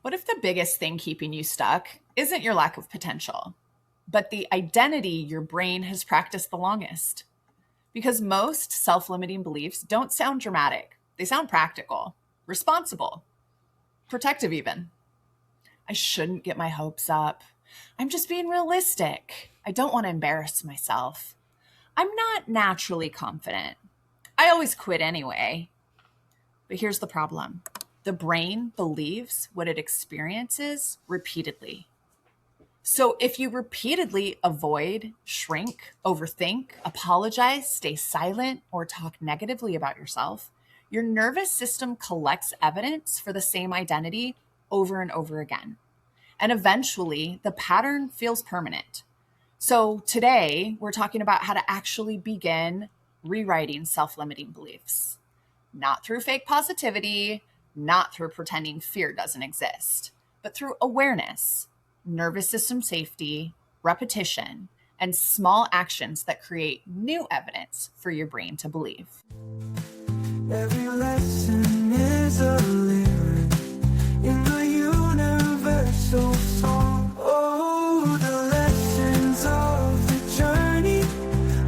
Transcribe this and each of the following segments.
What if the biggest thing keeping you stuck isn't your lack of potential, but the identity your brain has practiced the longest? Because most self limiting beliefs don't sound dramatic, they sound practical, responsible, protective, even. I shouldn't get my hopes up. I'm just being realistic. I don't want to embarrass myself. I'm not naturally confident. I always quit anyway. But here's the problem: the brain believes what it experiences repeatedly. So if you repeatedly avoid, shrink, overthink, apologize, stay silent, or talk negatively about yourself, your nervous system collects evidence for the same identity over and over again. And eventually, the pattern feels permanent. So today, we're talking about how to actually begin rewriting self-limiting beliefs. Not through fake positivity, not through pretending fear doesn't exist, but through awareness, nervous system safety, repetition, and small actions that create new evidence for your brain to believe. Every lesson is a lyric in the universal song. Oh, the lessons of the journey,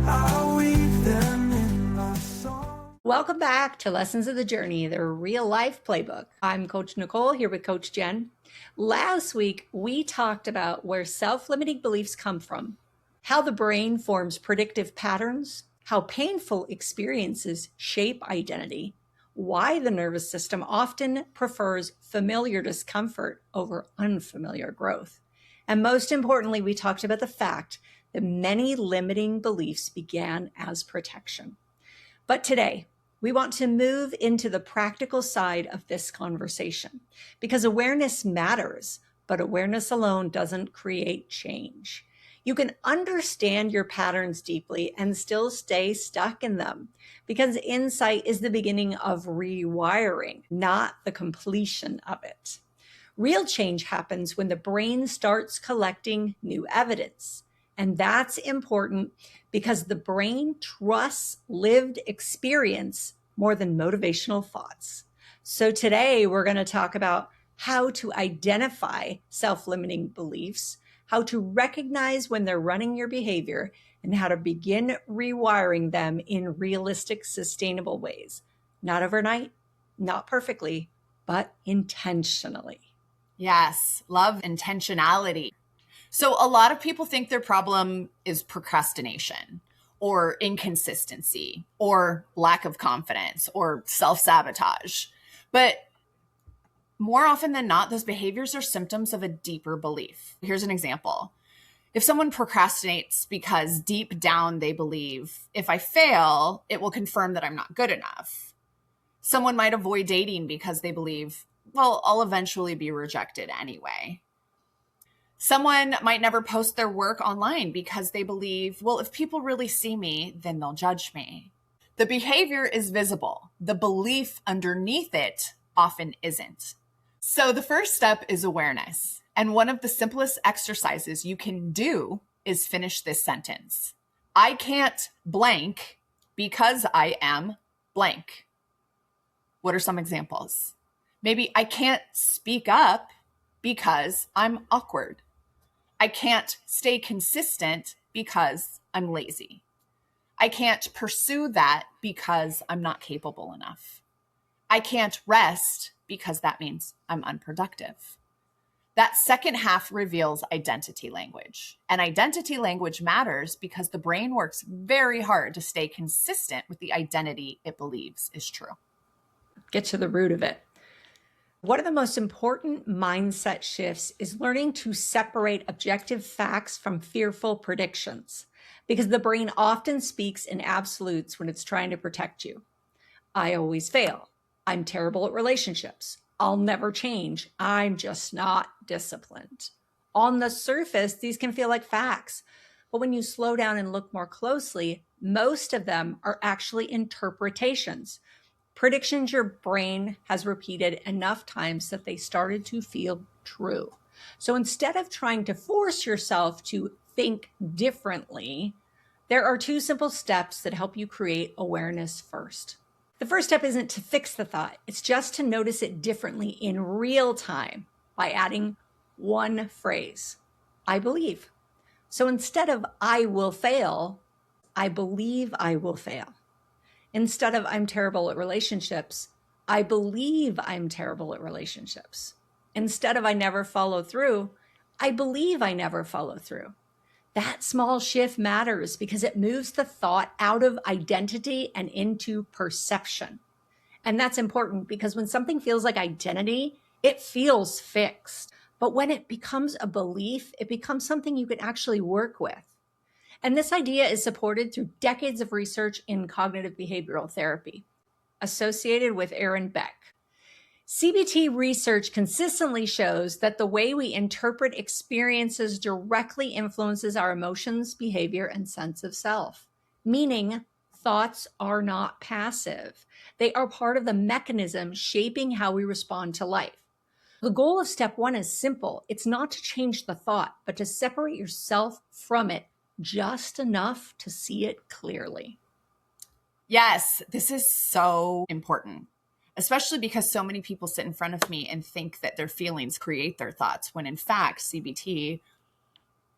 I'll weave them in my song. Welcome back to Lessons of the Journey, the real life playbook. I'm Coach Nicole here with Coach Jen. Last week, we talked about where self-limiting beliefs come from, how the brain forms predictive patterns, how painful experiences shape identity, why the nervous system often prefers familiar discomfort over unfamiliar growth. And most importantly, we talked about the fact that many limiting beliefs began as protection. But today, we want to move into the practical side of this conversation because awareness matters, but awareness alone doesn't create change. You can understand your patterns deeply and still stay stuck in them because insight is the beginning of rewiring, not the completion of it. Real change happens when the brain starts collecting new evidence. And that's important because the brain trusts lived experience more than motivational thoughts. So today we're going to talk about how to identify self-limiting beliefs, how to recognize when they're running your behavior, and how to begin rewiring them in realistic, sustainable ways. Not overnight, not perfectly, but intentionally. Yes, love intentionality. So a lot of people think their problem is procrastination or inconsistency or lack of confidence or self-sabotage. But more often than not, those behaviors are symptoms of a deeper belief. Here's an example. If someone procrastinates because deep down they believe, if I fail, it will confirm that I'm not good enough. Someone might avoid dating because they believe, well, I'll eventually be rejected anyway. Someone might never post their work online because they believe, well, if people really see me, then they'll judge me. The behavior is visible. The belief underneath it often isn't. So the first step is awareness. And one of the simplest exercises you can do is finish this sentence. I can't blank because I am blank. What are some examples? Maybe I can't speak up because I'm awkward. I can't stay consistent because I'm lazy. I can't pursue that because I'm not capable enough. I can't rest because that means I'm unproductive. That second half reveals identity language. And identity language matters because the brain works very hard to stay consistent with the identity it believes is true. Get to the root of it. One of the most important mindset shifts is learning to separate objective facts from fearful predictions, because the brain often speaks in absolutes when it's trying to protect you. I always fail. I'm terrible at relationships. I'll never change. I'm just not disciplined. On the surface, these can feel like facts, but when you slow down and look more closely, most of them are actually interpretations. Predictions your brain has repeated enough times that they started to feel true. So instead of trying to force yourself to think differently, there are two simple steps that help you create awareness first. The first step isn't to fix the thought. It's just to notice it differently in real time. by adding one phrase, I believe. So instead of I will fail, I believe I will fail. Instead of I'm terrible at relationships, I believe I'm terrible at relationships. Instead of I never follow through, I believe I never follow through. That small shift matters because it moves the thought out of identity and into perception. And that's important because when something feels like identity, it feels fixed. But when it becomes a belief, it becomes something you can actually work with. And this idea is supported through decades of research in cognitive behavioral therapy, associated with Aaron Beck. CBT research consistently shows that the way we interpret experiences directly influences our emotions, behavior, and sense of self. Meaning, thoughts are not passive. They are part of the mechanism shaping how we respond to life. The goal of step one is simple. It's not to change the thought, but to separate yourself from it just enough to see it clearly. Yes, this is so important, especially because so many people sit in front of me and think that their feelings create their thoughts, when in fact, CBT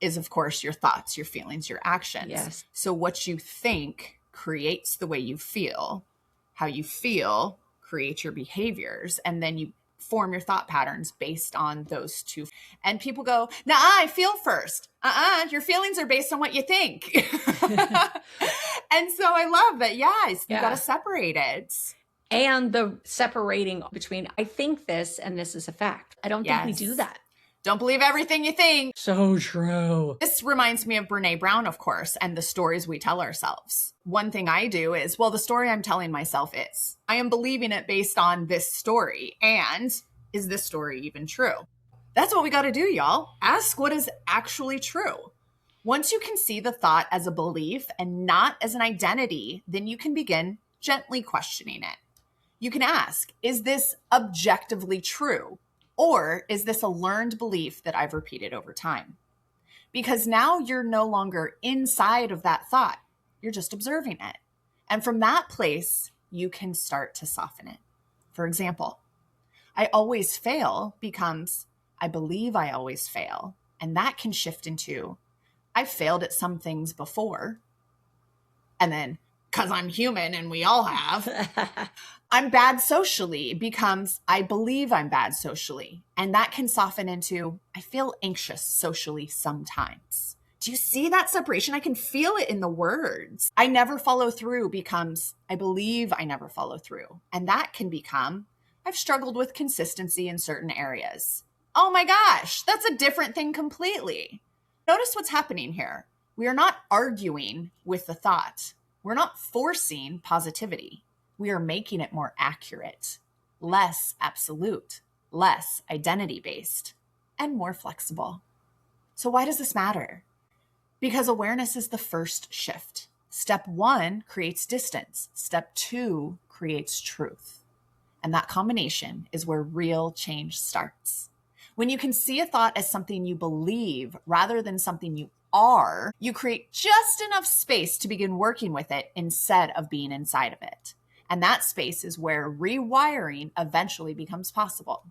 is, of course, your thoughts, your feelings, your actions. Yes. So what you think creates the way you feel. How you feel creates your behaviors, and then you form your thought patterns based on those two. And people go, nah, I feel first. Your feelings are based on what you think. And so I love that. Yes, you got to separate it. And the separating between I think this and this is a fact. I don't think we do that. Don't believe everything you think. So true. This reminds me of Brene Brown, of course, and the stories we tell ourselves. One thing I do is, well, the story I'm telling myself is, I am believing it based on this story. And is this story even true? That's what we got to do, y'all. Ask what is actually true. Once you can see the thought as a belief and not as an identity, then you can begin gently questioning it. You can ask, is this objectively true? Or is this a learned belief that I've repeated over time? Because now you're no longer inside of that thought. You're just observing it. And from that place, you can start to soften it. For example, I always fail becomes I believe I always fail. And that can shift into I've failed at some things before. And then, because I'm human and we all have, I'm bad socially becomes I believe I'm bad socially. And that can soften into I feel anxious socially sometimes. Do you see that separation? I can feel it in the words. I never follow through becomes I believe I never follow through. And that can become I've struggled with consistency in certain areas. Oh my gosh, that's a different thing completely. Notice what's happening here. We are not arguing with the thought. We're not forcing positivity. We are making it more accurate, less absolute, less identity-based, and more flexible. So why does this matter? Because awareness is the first shift. Step one creates distance. Step two creates truth. And that combination is where real change starts. When you can see a thought as something you believe rather than something you are, you create just enough space to begin working with it instead of being inside of it. And that space is where rewiring eventually becomes possible.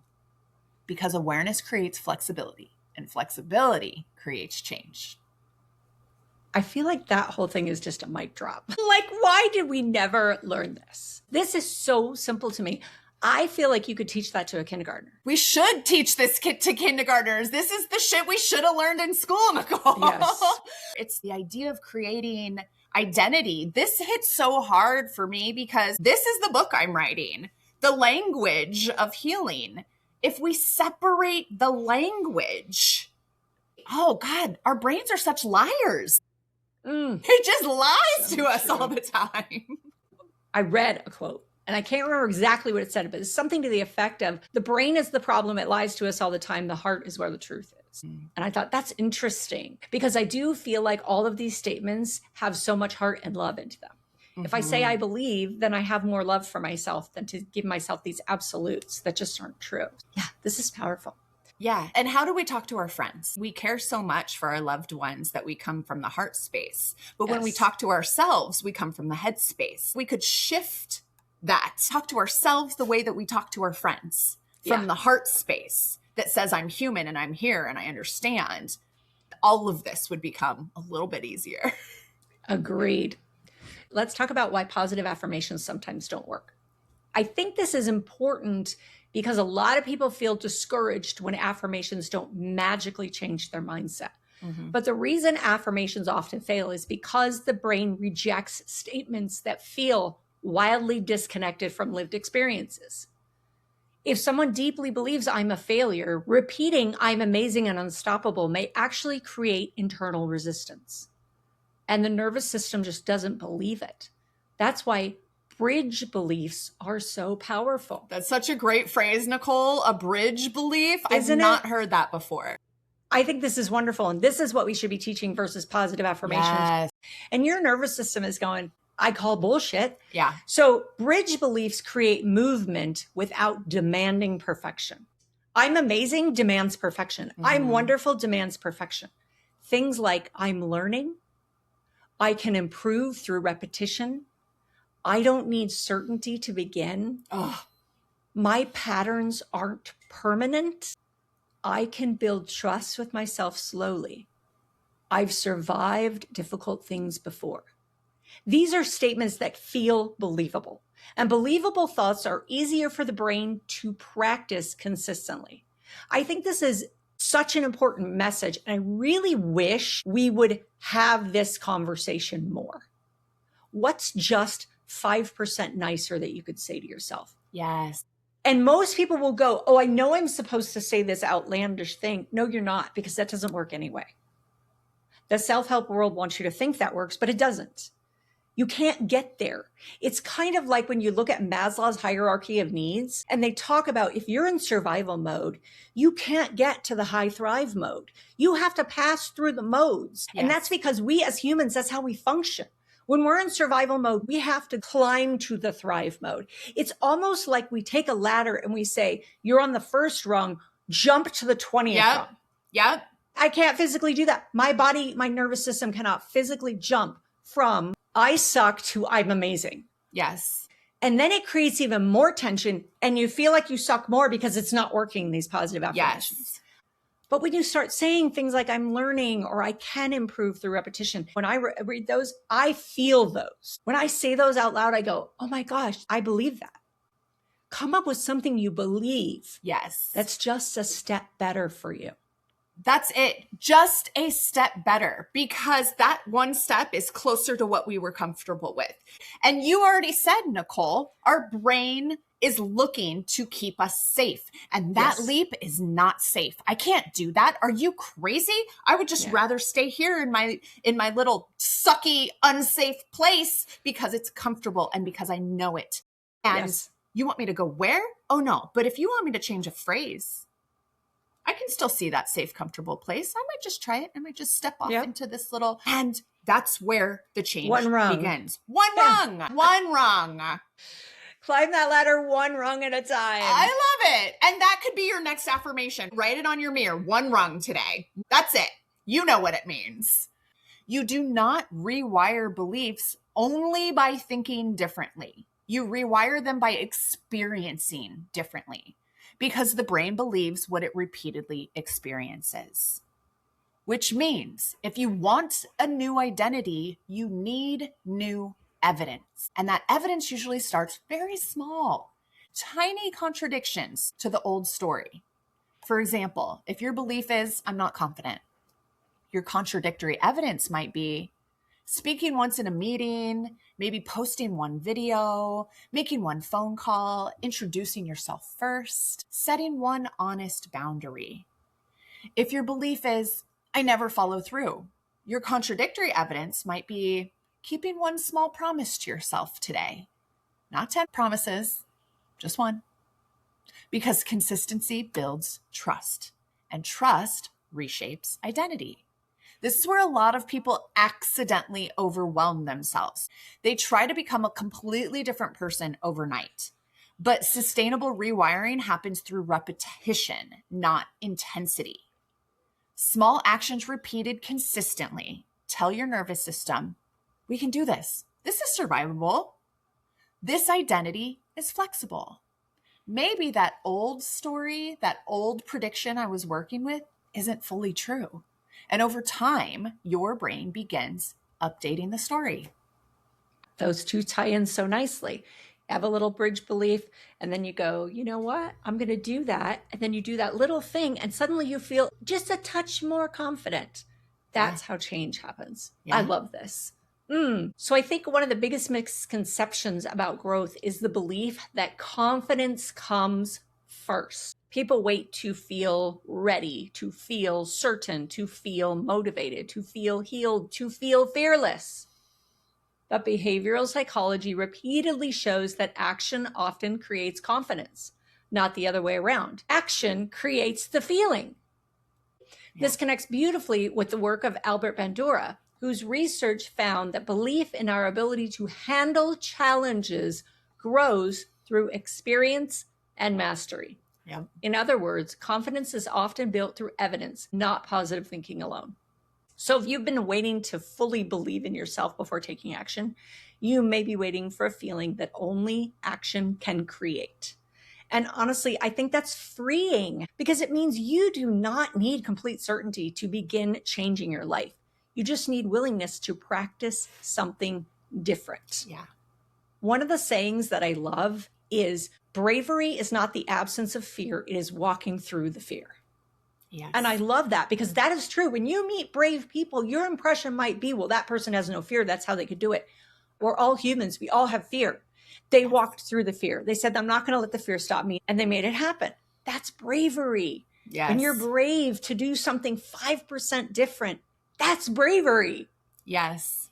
Because awareness creates flexibility, and flexibility creates change. I feel like that whole thing is just a mic drop. Like, why did we never learn this? This is so simple to me. I feel like you could teach that to a kindergartner. We should teach this to kindergartners. This is the shit we should have learned in school, Nicole. Yes. It's the idea of creating identity. This hits so hard for me because this is the book I'm writing, The Language of Healing. If we separate the language, oh God, our brains are such liars. It just lies to us all the time. I read a quote, and I can't remember exactly what it said, but it's something to the effect of the brain is the problem. It lies to us all the time. The heart is where the truth is. And I thought that's interesting because I do feel like all of these statements have so much heart and love into them. If I say I believe, then I have more love for myself than to give myself these absolutes that just aren't true. Yeah, this is powerful. Yeah. And how do we talk to our friends? We care so much for our loved ones that we come from the heart space. But when we talk to ourselves, we come from the head space. We could shift that, talk to ourselves the way that we talk to our friends from the heart space. that says I'm human and I'm here and I understand, all of this would become a little bit easier. Agreed. Let's talk about why positive affirmations sometimes don't work. I think this is important because a lot of people feel discouraged when affirmations don't magically change their mindset. But the reason affirmations often fail is because the brain rejects statements that feel wildly disconnected from lived experiences. If someone deeply believes I'm a failure, repeating I'm amazing and unstoppable may actually create internal resistance. And the nervous system just doesn't believe it. That's why bridge beliefs are so powerful. That's such a great phrase, Nicole. A bridge belief. Isn't I've not heard that before. I think this is wonderful. And this is what we should be teaching versus positive affirmations. Yes. And your nervous system is going, I call bullshit. Yeah. So bridge beliefs create movement without demanding perfection. I'm amazing demands perfection. I'm wonderful demands perfection. Things like I'm learning. I can improve through repetition. I don't need certainty to begin. My patterns aren't permanent. I can build trust with myself slowly. I've survived difficult things before. These are statements that feel believable, and believable thoughts are easier for the brain to practice consistently. I think this is such an important message, and I really wish we would have this conversation more. What's just 5% nicer that you could say to yourself? Yes. And most people will go, oh, I know I'm supposed to say this outlandish thing. No, you're not, because that doesn't work anyway. The self-help world wants you to think that works, but it doesn't. You can't get there. It's kind of like when you look at Maslow's hierarchy of needs, and they talk about if you're in survival mode, you can't get to the high thrive mode. You have to pass through the modes. Yes. And that's because we as humans, that's how we function. When we're in survival mode, we have to climb to the thrive mode. It's almost like we take a ladder and we say, you're on the first rung, jump to the 20th rung. Yep. I can't physically do that. My body, my nervous system cannot physically jump from I suck to I'm amazing. Yes. And then it creates even more tension and you feel like you suck more because it's not working, these positive affirmations. Yes. But when you start saying things like I'm learning or I can improve through repetition, when I read those, I feel those. When I say those out loud, I go, oh my gosh, I believe that. Come up with something you believe. Yes. That's just a step better for you. That's it. Just a step better, because that one step is closer to what we were comfortable with. And you already said, Nicole, our brain is looking to keep us safe. And that leap is not safe. I can't do that. Are you crazy? I would just rather stay here in my little sucky, unsafe place because it's comfortable and because I know it. And you want me to go where? Oh no. But if you want me to change a phrase, I can still see that safe, comfortable place. I might just try it. I might just step off into this little, and that's where the change begins. One rung. Climb that ladder one rung at a time. I love it. And that could be your next affirmation. Write it on your mirror. One rung today. That's it. You know what it means. You do not rewire beliefs only by thinking differently. You rewire them by experiencing differently, because the brain believes what it repeatedly experiences. Which means if you want a new identity, you need new evidence. And that evidence usually starts very small, tiny contradictions to the old story. For example, if your belief is, I'm not confident, your contradictory evidence might be speaking once in a meeting, maybe posting one video, making one phone call, introducing yourself first, setting one honest boundary. If your belief is, I never follow through, your contradictory evidence might be keeping one small promise to yourself today. Not 10 promises, just one. Because consistency builds trust, and trust reshapes identity. This is where a lot of people accidentally overwhelm themselves. They try to become a completely different person overnight. But sustainable rewiring happens through repetition, not intensity. Small actions repeated consistently tell your nervous system, we can do this. This is survivable. This identity is flexible. maybe that old story, that old prediction I was working with isn't fully true. And over time, your brain begins updating the story. Those two tie in so nicely. Have a little bridge belief, and then you go, you know what? I'm going to do that. And then you do that little thing, and suddenly you feel just a touch more confident. That's how change happens. Yeah. I love this. So I think one of the biggest misconceptions about growth is the belief that confidence comes first. People wait to feel ready, to feel certain, to feel motivated, to feel healed, to feel fearless. But behavioral psychology repeatedly shows that action often creates confidence, not the other way around. Action creates the feeling. This connects beautifully with the work of Albert Bandura, whose research found that belief in our ability to handle challenges grows through experience and mastery. Yeah. In other words, confidence is often built through evidence, not positive thinking alone. So if you've been waiting to fully believe in yourself before taking action, you may be waiting for a feeling that only action can create. And honestly, I think that's freeing because it means you do not need complete certainty to begin changing your life. You just need willingness to practice something different. Yeah. One of the sayings that I love is bravery is not the absence of fear, it is walking through the fear. Yes. And I love that because that is true. When you meet brave people, your impression might be, well, that person has no fear. That's how they could do it. We're all humans. We all have fear. They walked through the fear. They said, I'm not going to let the fear stop me. And they made it happen. That's bravery. Yes. When you're brave to do something 5% different, that's bravery. Yes.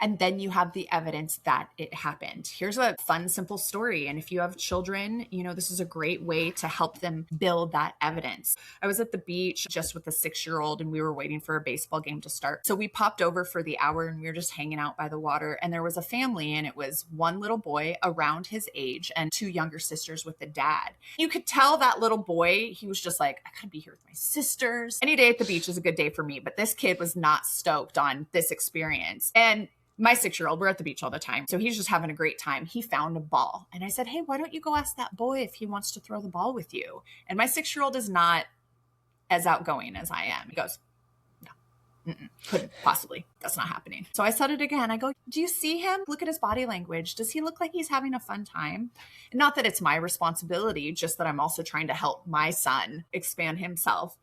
And then you have the evidence that it happened. Here's a fun, simple story. And if you have children, this is a great way to help them build that evidence. I was at the beach just with a 6-year-old and we were waiting for a baseball game to start. So we popped over for the hour and we were just hanging out by the water. And there was a family and it was one little boy around his age and 2 younger sisters with the dad. You could tell that little boy, he was just like, I gotta be here with my sisters. Any day at the beach is a good day for me. But this kid was not stoked on this experience. And my 6-year-old, we're at the beach all the time. So he's just having a great time. He found a ball. And I said, hey, why don't you go ask that boy if he wants to throw the ball with you? And my 6-year-old is not as outgoing as I am. He goes, no, couldn't possibly. That's not happening. So I said it again. I go, do you see him? Look at his body language. Does he look like he's having a fun time? Not that it's my responsibility, just that I'm also trying to help my son expand himself.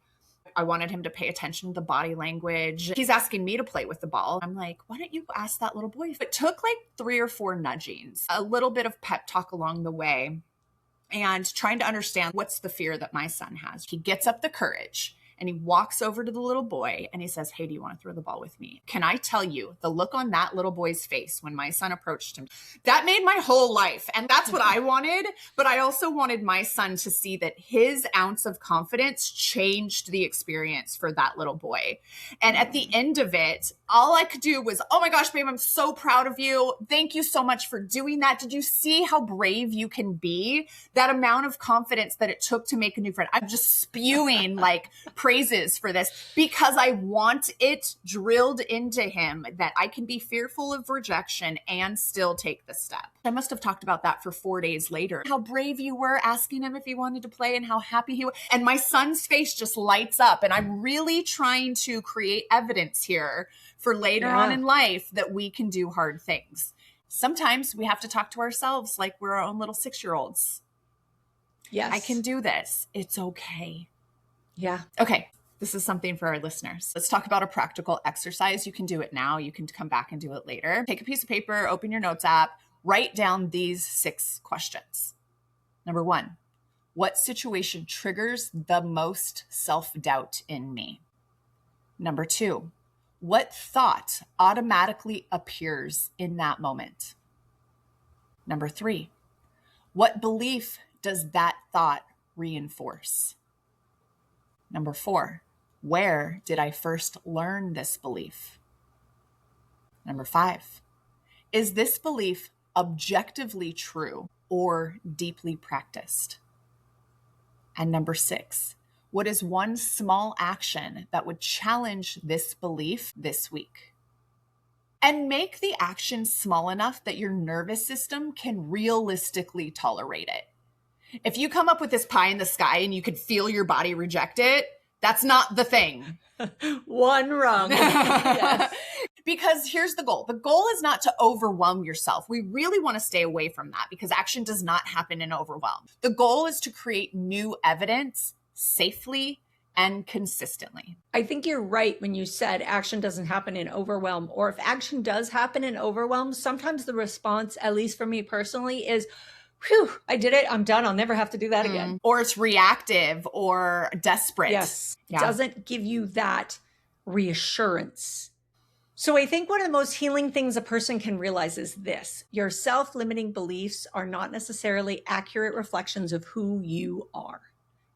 I wanted him to pay attention to the body language. He's asking me to play with the ball. I'm like, why don't you ask that little boy? It took like 3 or 4 nudgings, a little bit of pep talk along the way, and trying to understand what's the fear that my son has. He gets up the courage and he walks over to the little boy and he says, hey, do you want to throw the ball with me? Can I tell you the look on that little boy's face when my son approached him? That made my whole life. And that's what I wanted. But I also wanted my son to see that his ounce of confidence changed the experience for that little boy. And at the end of it, all I could do was, oh my gosh, babe, I'm so proud of you. Thank you so much for doing that. Did you see how brave you can be? That amount of confidence that it took to make a new friend. I'm just spewing like praises for this because I want it drilled into him that I can be fearful of rejection and still take the step. I must have talked about that for 4 days later. How brave you were asking him if he wanted to play and how happy he was. And my son's face just lights up. And I'm really trying to create evidence here for later on in life that we can do hard things. Sometimes we have to talk to ourselves like we're our own little 6-year-olds. Yes. I can do this. It's okay. Yeah. Okay. This is something for our listeners. Let's talk about a practical exercise. You can do it now. You can come back and do it later. Take a piece of paper, open your notes app, write down these 6 questions. Number 1, what situation triggers the most self-doubt in me? Number 2, what thought automatically appears in that moment? Number 3, what belief does that thought reinforce? Number 4, where did I first learn this belief? Number 5, is this belief objectively true or deeply practiced? And number 6, what is one small action that would challenge this belief this week? And make the action small enough that your nervous system can realistically tolerate it. If you come up with this pie in the sky and you could feel your body reject it, that's not the thing. One wrong. Yes. Because here's the goal. The goal is not to overwhelm yourself. We really want to stay away from that because action does not happen in overwhelm. The goal is to create new evidence safely and consistently. I think you're right when you said action doesn't happen in overwhelm, or if action does happen in overwhelm, sometimes the response, at least for me personally, is, whew, I did it. I'm done. I'll never have to do that again. Or it's reactive or desperate. Yes. Yeah. It doesn't give you that reassurance. So I think one of the most healing things a person can realize is this: your self-limiting beliefs are not necessarily accurate reflections of who you are.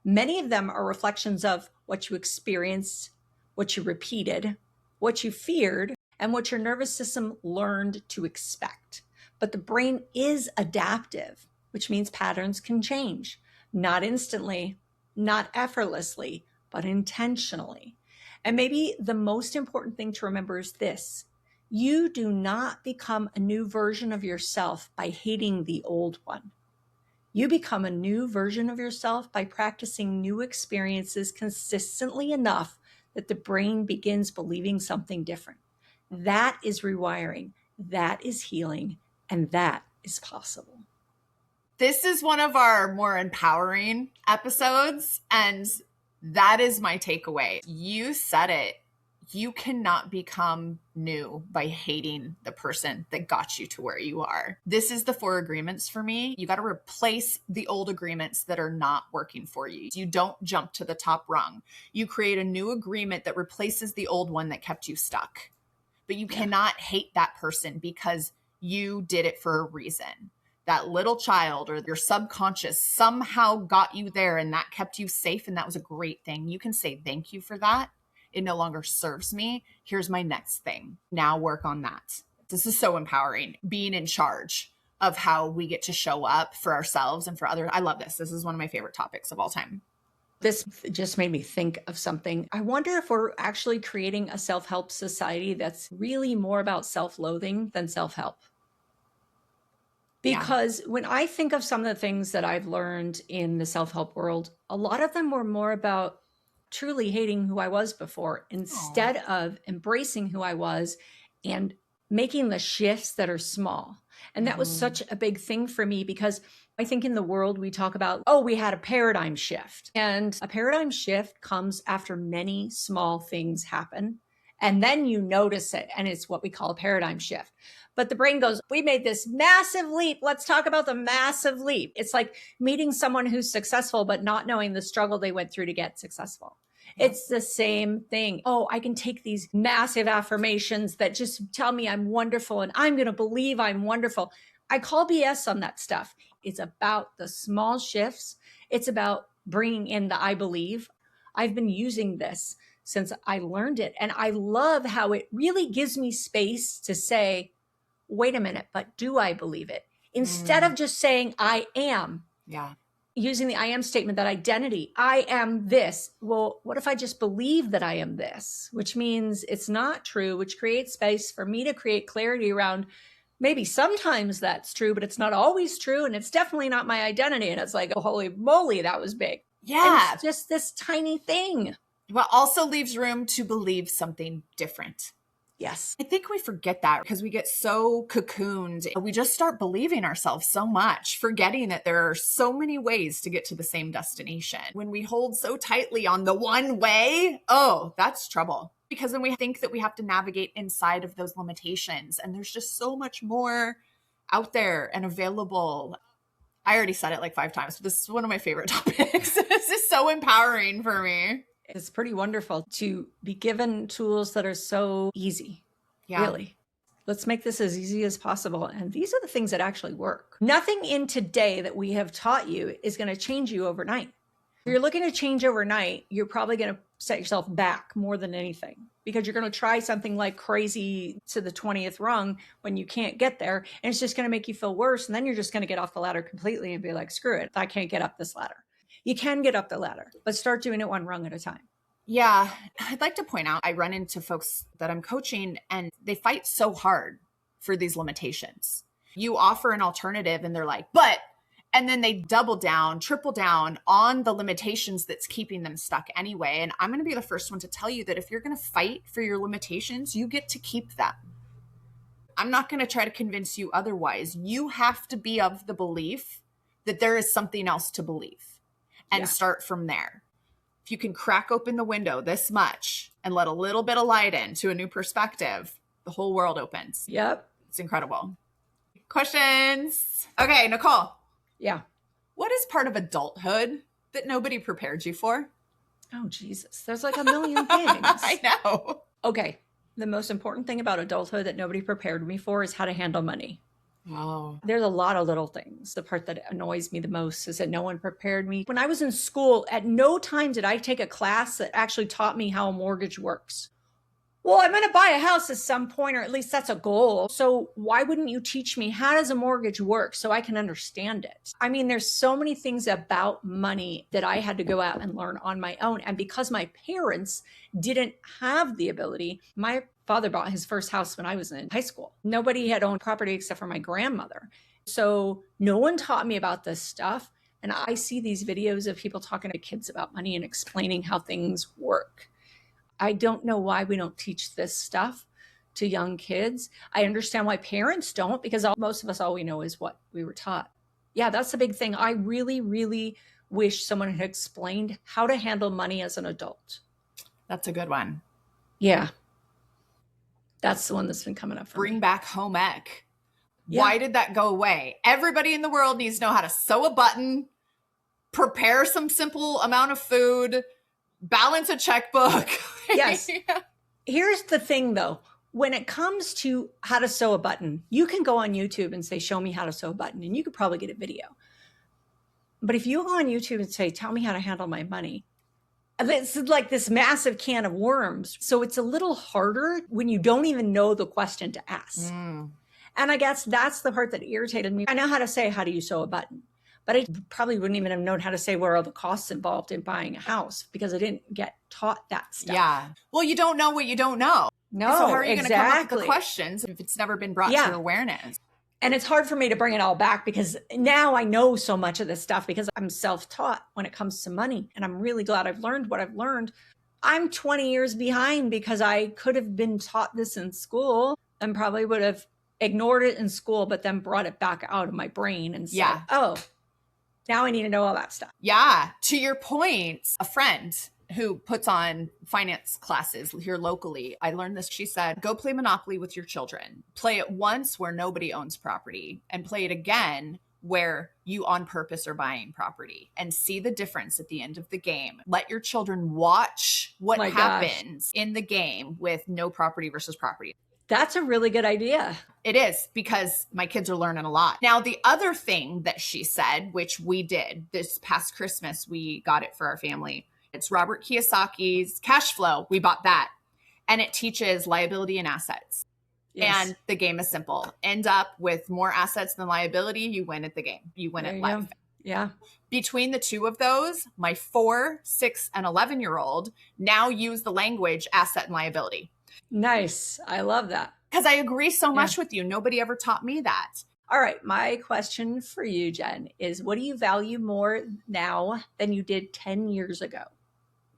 Many of them are reflections of what you experienced, what you repeated, what you feared, and what your nervous system learned to expect. But the brain is adaptive, which means patterns can change, not instantly, not effortlessly, but intentionally. And maybe the most important thing to remember is this: you do not become a new version of yourself by hating the old one. You become a new version of yourself by practicing new experiences consistently enough that the brain begins believing something different. That is rewiring, that is healing, and that is possible. This is one of our more empowering episodes, and that is my takeaway. You said it. You cannot become new by hating the person that got you to where you are. This is the 4 agreements for me. You got to replace the old agreements that are not working for you. You don't jump to the top rung. You create a new agreement that replaces the old one that kept you stuck. But you cannot hate that person because you did it for a reason. That little child or your subconscious somehow got you there and that kept you safe, and that was a great thing. You can say thank you for that. It no longer serves me. Here's my next thing. Now work on that. This is so empowering, being in charge of how we get to show up for ourselves and for others. I love this. This is one of my favorite topics of all time. This just made me think of something. I wonder if we're actually creating a self-help society that's really more about self-loathing than self-help. Because when I think of some of the things that I've learned in the self-help world, a lot of them were more about truly hating who I was before instead of embracing who I was and making the shifts that are small. And that was such a big thing for me because I think in the world we talk about, oh, we had a paradigm shift. And a paradigm shift comes after many small things happen. And then you notice it. And it's what we call a paradigm shift. But the brain goes, we made this massive leap. Let's talk about the massive leap. It's like meeting someone who's successful, but not knowing the struggle they went through to get successful. It's the same thing. Oh, I can take these massive affirmations that just tell me I'm wonderful and I'm going to believe I'm wonderful. I call BS on that stuff. It's about the small shifts. It's about bringing in the I believe. I've been using this since I learned it. And I love how it really gives me space to say, wait a minute, but do I believe it? Instead of just saying I am. Yeah. Using the I am statement, that identity, I am this. Well, what if I just believe that I am this, which means it's not true, which creates space for me to create clarity around maybe sometimes that's true, but it's not always true. And it's definitely not my identity. And it's like, oh, holy moly, that was big. Yeah. And it's just this tiny thing. But also leaves room to believe something different. Yes. I think we forget that because we get so cocooned. We just start believing ourselves so much, forgetting that there are so many ways to get to the same destination. When we hold so tightly on the one way, oh, that's trouble. Because then we think that we have to navigate inside of those limitations. And there's just so much more out there and available. I already said it like 5 times, but this is one of my favorite topics. This is so empowering for me. It's pretty wonderful to be given tools that are so easy. Yeah. Really. Let's make this as easy as possible. And these are the things that actually work. Nothing in today that we have taught you is going to change you overnight. If you're looking to change overnight, you're probably going to set yourself back more than anything because you're going to try something like crazy to the 20th rung when you can't get there. And it's just going to make you feel worse. And then you're just going to get off the ladder completely and be like, screw it, I can't get up this ladder. You can get up the ladder, but start doing it one rung at a time. Yeah. I'd like to point out, I run into folks that I'm coaching and they fight so hard for these limitations. You offer an alternative and they're like, but And then they double down, triple down on the limitations that's keeping them stuck anyway. And I'm going to be the first one to tell you that if you're going to fight for your limitations, you get to keep them. I'm not going to try to convince you otherwise. You have to be of the belief that there is something else to believe and start from there. If you can crack open the window this much and let a little bit of light in to a new perspective, the whole world opens. Yep. It's incredible. Questions? Okay, Nicole. Yeah. What is part of adulthood that nobody prepared you for? Oh, Jesus. There's like a million things. I know. Okay. The most important thing about adulthood that nobody prepared me for is how to handle money. Oh. There's a lot of little things. The part that annoys me the most is that no one prepared me. When I was in school, at no time did I take a class that actually taught me how a mortgage works. Well, I'm going to buy a house at some point, or at least that's a goal. So why wouldn't you teach me how does a mortgage work so I can understand it? I mean, there's so many things about money that I had to go out and learn on my own. And because my parents didn't have the ability, my father bought his first house when I was in high school. Nobody had owned property except for my grandmother. So no one taught me about this stuff. And I see these videos of people talking to kids about money and explaining how things work. I don't know why we don't teach this stuff to young kids. I understand why parents don't, because most of us, all we know is what we were taught. Yeah, that's the big thing. I really, really wish someone had explained how to handle money as an adult. That's a good one. Yeah. That's the one that's been coming up for Bring me. back home ec. Yeah. Why did that go away? Everybody in the world needs to know how to sew a button, prepare some simple amount of food, balance a checkbook. Yes. Here's the thing, though. When it comes to how to sew a button, you can go on YouTube and say, show me how to sew a button, and you could probably get a video. But if you go on YouTube and say, tell me how to handle my money, it's like this massive can of worms. So it's a little harder when you don't even know the question to ask. And I guess that's the part that irritated me. I know how to say, how do you sew a button? But I probably wouldn't even have known how to say what are the costs involved in buying a house because I didn't get taught that stuff. Yeah. Well, you don't know what you don't know. No, so how are you going to come up with the exactly. questions if it's never been brought to your awareness? And it's hard for me to bring it all back because now I know so much of this stuff because I'm self-taught when it comes to money. And I'm really glad I've learned what I've learned. I'm 20 years behind because I could have been taught this in school and probably would have ignored it in school, but then brought it back out of my brain and said, oh, now I need to know all that stuff. Yeah. To your point, a friend who puts on finance classes here locally, I learned this. She said, go play Monopoly with your children. Play it once where nobody owns property and play it again where you on purpose are buying property and see the difference at the end of the game. Let your children watch what happens in the game with no property versus property. That's a really good idea. It is, because my kids are learning a lot. Now, the other thing that she said, which we did this past Christmas, we got it for our family. It's Robert Kiyosaki's Cash Flow. We bought that. And it teaches liability and assets. Yes. And the game is simple. End up with more assets than liability, you win at the game. You win at life. Yeah. Between the two of those, my 4, 6, and 11-year-old now use the language asset and liability. Nice. I love that. Because I agree so much with you. Nobody ever taught me that. All right. My question for you, Jen, is what do you value more now than you did 10 years ago?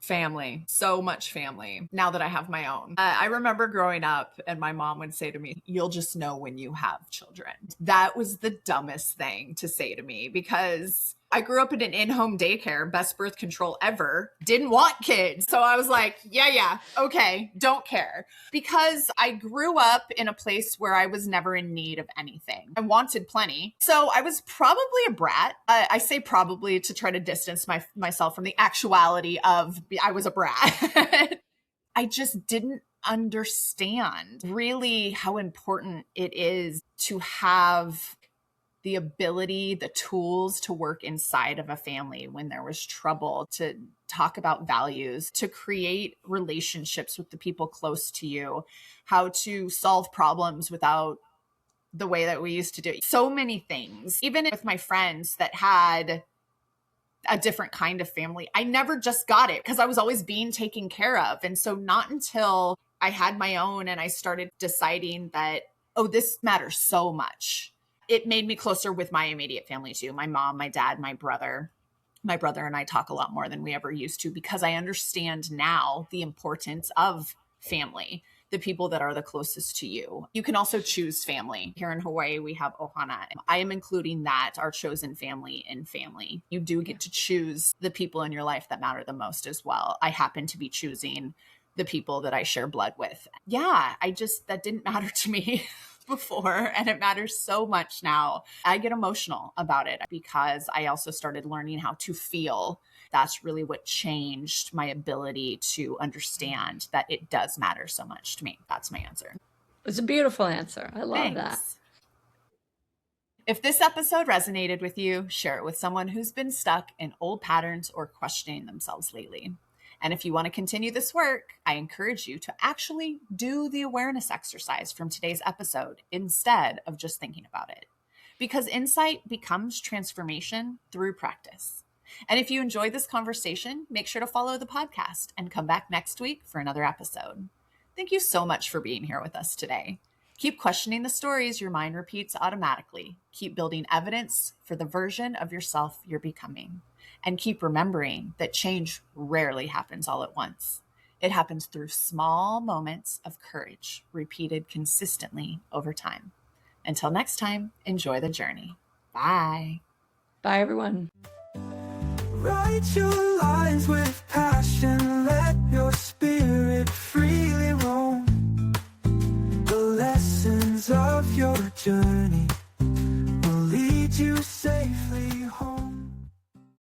Family. So much family. Now that I have my own. I remember growing up and my mom would say to me, you'll just know when you have children. That was the dumbest thing to say to me because I grew up in an in-home daycare, best birth control ever, didn't want kids. So I was like, yeah, okay, don't care. Because I grew up in a place where I was never in need of anything. I wanted plenty. So I was probably a brat. I say probably to try to distance myself from the actuality of I was a brat. I just didn't understand really how important it is to have the ability, the tools to work inside of a family when there was trouble, to talk about values, to create relationships with the people close to you, how to solve problems without the way that we used to do. So many things, even with my friends that had a different kind of family, I never just got it because I was always being taken care of. And so not until I had my own and I started deciding that, oh, this matters so much. it made me closer with my immediate family too. My mom, my dad, my brother. My brother and I talk a lot more than we ever used to because I understand now the importance of family, the people that are the closest to you. You can also choose family. Here in Hawaii, we have ohana. I am including that, our chosen family, in family. You do get to choose the people in your life that matter the most as well. I happen to be choosing the people that I share blood with. Yeah, that didn't matter to me before, and it matters so much now. I get emotional about it because I also started learning how to feel. That's really what changed my ability to understand that it does matter so much to me. That's my answer. It's a beautiful answer. I love that. Thanks. If this episode resonated with you, share it with someone who's been stuck in old patterns or questioning themselves lately. And if you want to continue this work, I encourage you to actually do the awareness exercise from today's episode instead of just thinking about it. Because insight becomes transformation through practice. And if you enjoyed this conversation, make sure to follow the podcast and come back next week for another episode. Thank you so much for being here with us today. Keep questioning the stories your mind repeats automatically. Keep building evidence for the version of yourself you're becoming. And keep remembering that change rarely happens all at once. It happens through small moments of courage, repeated consistently over time. Until next time, enjoy the journey. Bye. Bye, everyone. Write your lines with passion, let your spirit